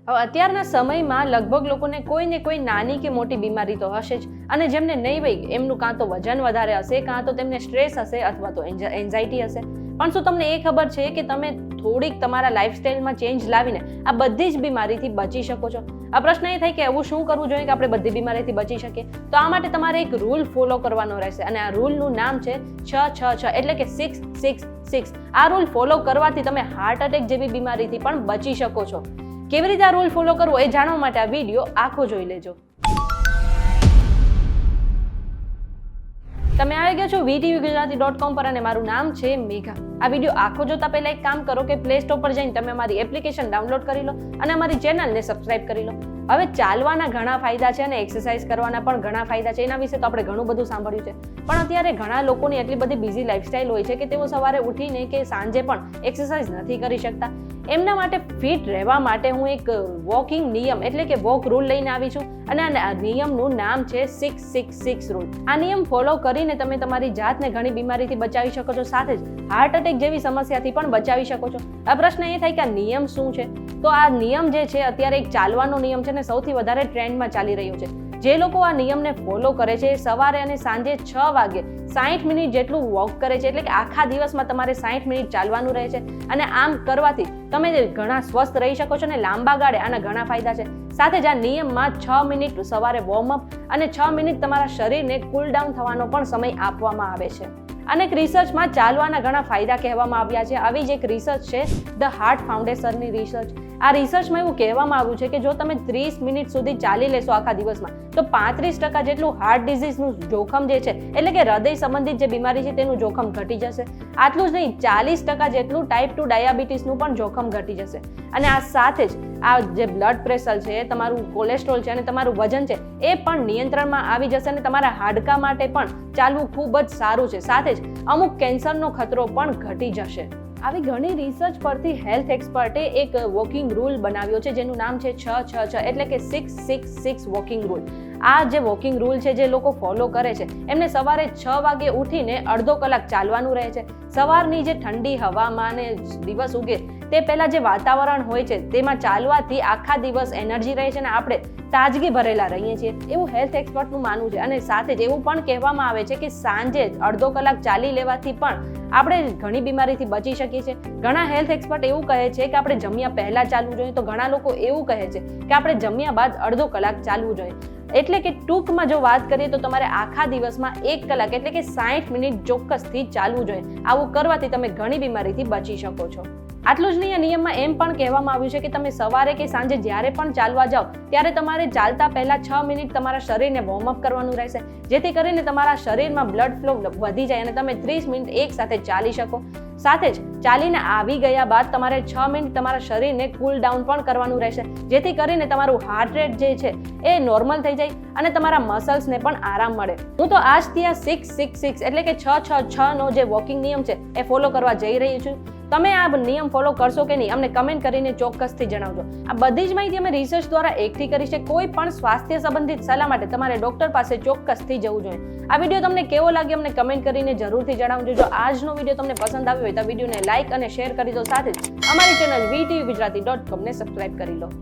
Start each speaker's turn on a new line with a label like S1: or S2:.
S1: હવે અત્યારના સમયમાં લગભગ લોકોને કોઈ ને કોઈ નાની કે મોટી બીમારી તો હશે જ, અને જેમને નહીં હોય એમનું કાં તો વજન વધારે હશે, કાં તો તેમને સ્ટ્રેસ હશે, અથવા તો એન્ઝાઇટી હશે. પણ શું તમને એ ખબર છે કે તમે થોડીક તમારા લાઈફસ્ટાઈલમાં ચેન્જ લાવીને આ બધી જ બીમારીથી બચી શકો છો? આ પ્રશ્ન એ થાય કે એવું શું કરવું જોઈએ કે આપણે બધી બીમારીથી બચી શકીએ? તો આ માટે તમારે એક રૂલ ફોલો કરવાનો રહેશે, અને આ રૂલનું નામ છે 666, એટલે કે 666. આ રૂલ ફોલો કરવાથી તમે હાર્ટ એટેક જેવી બીમારીથી પણ બચી શકો છો. કેવી રીતે આ રૂલ ફોલો કરવો એ જાણવા માટે આ વિડીયો આખો જોઈ લેજો. તમે આવી ગયા છો VTVGujarati.com પર, અને મારું નામ છે મેઘા. આ વિડીયો આખો જોતા પહેલા એક કામ કરો કે પ્લે સ્ટોર પર જઈને તમે અમારી એપ્લિકેશન ડાઉનલોડ કરી લો અને અમારી ચેનલને સબસ્ક્રાઇબ કરી લો. હવે ચાલવાના ઘણા ફાયદા છે અને એક્સરસાઇઝ કરવાના પણ ઘણા ફાયદા છે. એના વિશે તો આપણે ઘણું બધું સાંભળ્યું છે, પણ અત્યારે ઘણા લોકોની એટલી બધી બિઝી લાઈફસ્ટાઈલ હોય છે કે તેઓ સવારે ઉઠીને કે સાંજે પણ એક્સરસાઇઝ નથી કરી શકતા. એમના માટે ફિટ રહેવા માટે હું એક વોકિંગ નિયમ એટલે કે વોક રૂલ લઈને આવી છું, અને આ નિયમનું નામ છે 666 રૂલ. આ નિયમ ફોલો કરીને તમે તમારી જાતને ઘણી બીમારીથી બચાવી શકો છો, સાથે જ હાર્ટ એટેક જેવી સમસ્યાથી પણ બચાવી શકો છો. આ પ્રશ્ન એ થાય કે આ નિયમ શું છે? તો આ નિયમ જે છે અત્યારે એક ચાલવાનો નિયમ છે ને સૌથી વધારે ટ્રેન્ડમાં ચાલી રહ્યો છે. જે લોકો આ નિયમને ફોલો કરે છે સવારે અને સાંજે 6 વાગે 60 મિનિટ જેટલું વોક કરે છે, એટલે કે આખા દિવસમાં તમારે 60 મિનિટ ચાલવાનું રહે છે, અને આમ કરવાથી તમે ઘણા સ્વસ્થ રહી શકો છો અને લાંબા ગાળે આના ઘણા ફાયદા છે. સાથે જ આ નિયમમાં 6 મિનિટ સવારે વોર્મઅપ અને 6 મિનિટ તમારા શરીરને કૂલ ડાઉન થવાનો પણ સમય આપવામાં આવે છે. અને એક રિસર્ચમાં ચાલવાના ઘણા ફાયદા કહેવામાં આવ્યા છે. આવી જ એક રિસર્ચ છે ધ હાર્ટ ફાઉન્ડેશનની રિસર્ચ. આ રિસર્ચમાં એવું કહેવામાં આવ્યું છે કે જો તમે 30 મિનિટ સુધી ચાલી લેશો આખા દિવસમાં, તો 35% જેટલું હાર્ટ ડિઝીઝનું જોખમ જે છે, એટલે કે હૃદય સંબંધિત જે બીમારી છે તેનું જોખમ ઘટી જશે. આટલું જ નહીં, 40% જેટલું ટાઈપ 2 ડાયાબિટીસનું પણ જોખમ ઘટી જશે. અને આ સાથે જ આ જે બ્લડ પ્રેશર છે, તમારું કોલેસ્ટ્રોલ છે અને તમારું વજન છે એ પણ નિયંત્રણમાં આવી જશે, અને તમારા હાડકા માટે પણ ચાલવું ખૂબ જ સારું છે. સાથે જ અમુક કેન્સરનો ખતરો પણ ઘટી જશે. આવી ઘણી રિસર્ચ પરથી હેલ્થ એક્સપર્ટે એક વોકિંગ રૂલ બનાવ્યો છે જેનું નામ છે 666, એટલે કે 666 વોકિંગ રૂલ. આ જે વોકિંગ રૂલ છે જે લોકો ફોલો કરે છે એમને સવારે 6 વાગે ઉઠીને અડધો કલાક ચાલવાનું રહે છે. સવારની જે ઠંડી હવામાં દિવસ ઉગે તે પહેલા જે વાતાવરણ હોય છે તેમાં ચાલવાથી આખા દિવસ એનર્જી રહે છે અને આપણે તાજગી ભરેલા રહીએ છીએ, એવું હેલ્થ એક્સપર્ટનું માનવું છે. અને સાથે જ એવું પણ કહેવામાં આવે છે કે સાંજે અડધો કલાક ચાલી લેવાથી પણ આપણે ઘણી બીમારીથી બચી શકીએ છીએ. ઘણા હેલ્થ એક્સપર્ટ એવું કહે છે કે આપણે જમ્યા પહેલા ચાલવું જોઈએ, તો ઘણા લોકો એવું કહે છે કે આપણે જમ્યા બાદ અડધો કલાક ચાલવું જોઈએ. એટલે કે ટૂંકમાં જો વાત કરીએ તો તમારે આખા દિવસમાં 1 કલાક એટલે કે 60 મિનિટ ચોક્કસથી ચાલવું જોઈએ. આવું કરવાથી તમે ઘણી બીમારીથી બચી શકો છો. આટલું જ નહીં, આ નિયમમાં એમ પણ કહેવામાં આવ્યું છે કે તમે સવારે કે સાંજે જ્યારે પણ ચાલવા જાઓ ત્યારે તમારે ચાલતા પહેલા 6 મિનિટ તમારા શરીરને વોર્મઅપ કરવાનું રહેશે, જેથી કરીને તમારા શરીરમાં બ્લડ ફ્લો વધી જાય અને તમે 30 મિનિટ એક સાથે ચાલી શકો. સાથે જ ચાલીને આવી ગયા બાદ તમારે 6 મિનિટ તમારા શરીરને કૂલ ડાઉન પણ કરવાનું રહેશે, જેથી કરીને તમારું હાર્ટ રેટ જે છે એ નોર્મલ થઈ જાય અને તમારા મસલ્સને પણ આરામ મળે. હું તો આજથી આ 666 એટલે કે 666 નો જે વોકિંગ નિયમ છે એ ફોલો કરવા જઈ રહી છું. તમે આ નિયમ ફોલો કરશો કે નહીં અમને કમેન્ટ કરીને ચોક્કસથી જણાવજો. આ બધી જ માહિતી અમે રિસર્ચ દ્વારા એકઠી કરી છે. કોઈ પણ સ્વાસ્થ્ય સંબંધિત સલાહ માટે તમારે ડોક્ટર પાસે ચોક્કસથી જવું જોઈએ. આ વિડીયો તમને કેવો લાગ્યો અમને કમેન્ટ કરીને જરૂરથી જણાવજો. જો આજનો વિડીયો તમને પસંદ આવ્યો હોય તો વિડીયોને લાઇક અને શેર કરી દો. સાથે જ અમારી ચેનલ VTVGujarati.com ને સબસ્ક્રાઇબ કરી લો.